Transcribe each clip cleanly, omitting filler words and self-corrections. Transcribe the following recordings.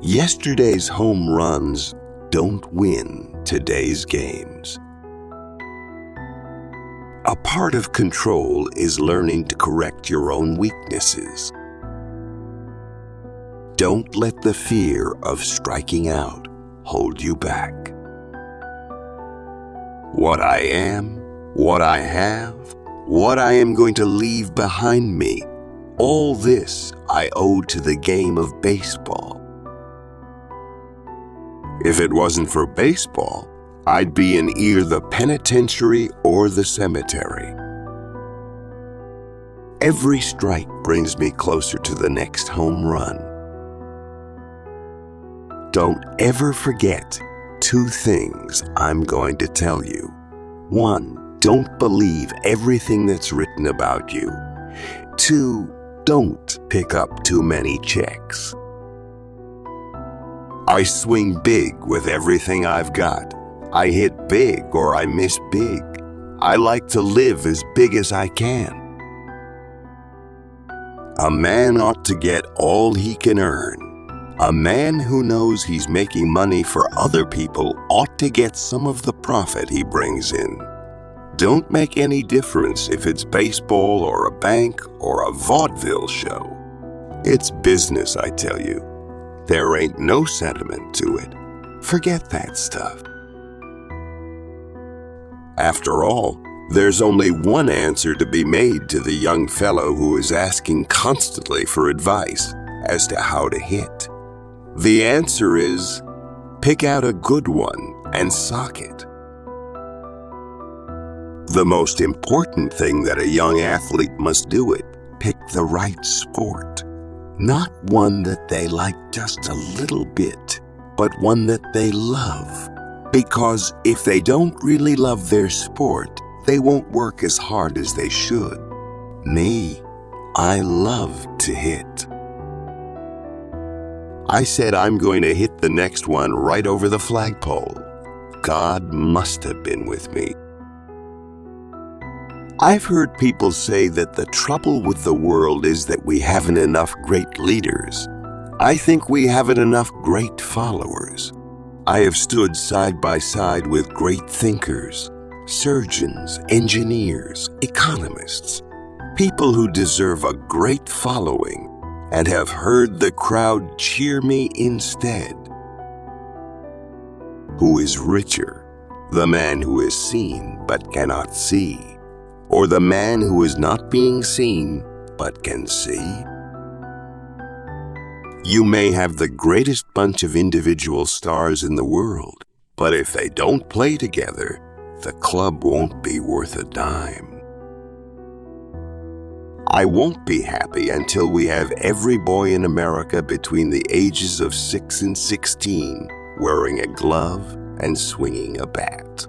Yesterday's home runs don't win today's games. A part of control is learning to correct your own weaknesses. Don't let the fear of striking out hold you back. What I am, what I have, what I am going to leave behind me, all this I owe to the game of baseball. If it wasn't for baseball, I'd be in either the penitentiary or the cemetery. Every strike brings me closer to the next home run. Don't ever forget 2 things I'm going to tell you. 1, don't believe everything that's written about you. 2, don't pick up too many checks. I swing big with everything I've got. I hit big or I miss big. I like to live as big as I can. A man ought to get all he can earn. A man who knows he's making money for other people ought to get some of the profit he brings in. Don't make any difference if it's baseball or a bank or a vaudeville show. It's business, I tell you. There ain't no sentiment to it. Forget that stuff. After all, there's only one answer to be made to the young fellow who is asking constantly for advice as to how to hit. The answer is, pick out a good one and sock it. The most important thing that a young athlete must do is pick the right sport. Not one that they like just a little bit, but one that they love. Because if they don't really love their sport, they won't work as hard as they should. Me, I love to hit. I said I'm going to hit the next one right over the flagpole. God must have been with me. I've heard people say that the trouble with the world is that we haven't enough great leaders. I think we haven't enough great followers. I have stood side by side with great thinkers, surgeons, engineers, economists, people who deserve a great following and have heard the crowd cheer me instead. Who is richer, the man who is seen but cannot see, or the man who is not being seen but can see? You may have the greatest bunch of individual stars in the world, but if they don't play together, the club won't be worth a dime. I won't be happy until we have every boy in America between the ages of 6 and 16 wearing a glove and swinging a bat.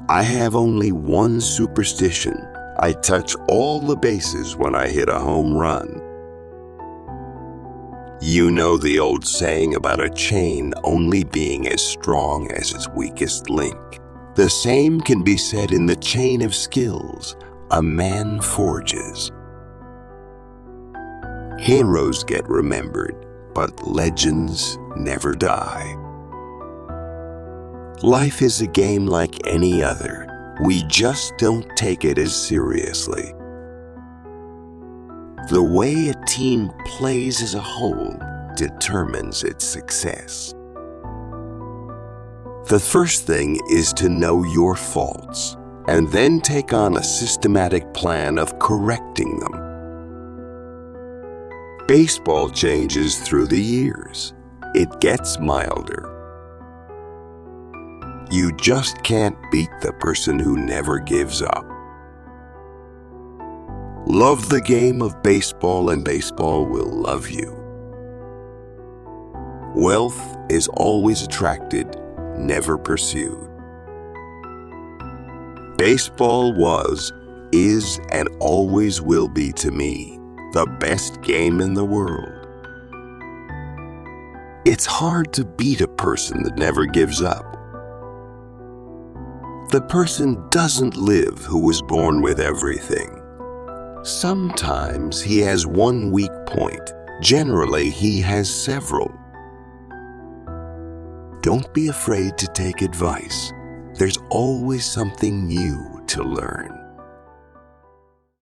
I have only one superstition. I touch all the bases when I hit a home run. You know the old saying about a chain only being as strong as its weakest link. The same can be said in the chain of skills a man forges. Heroes get remembered, but legends never die. Life is a game like any other. We just don't take it as seriously. The way a team plays as a whole determines its success. The first thing is to know your faults, and then take on a systematic plan of correcting them. Baseball changes through the years. It gets milder. You just can't beat the person who never gives up. Love the game of baseball and baseball will love you. Wealth is always attracted, never pursued. Baseball was, is, and always will be to me the best game in the world. It's hard to beat a person that never gives up. The person doesn't live who was born with everything. Sometimes he has one weak point, Generally, he has several. Don't be afraid to take advice. There's always something new to learn.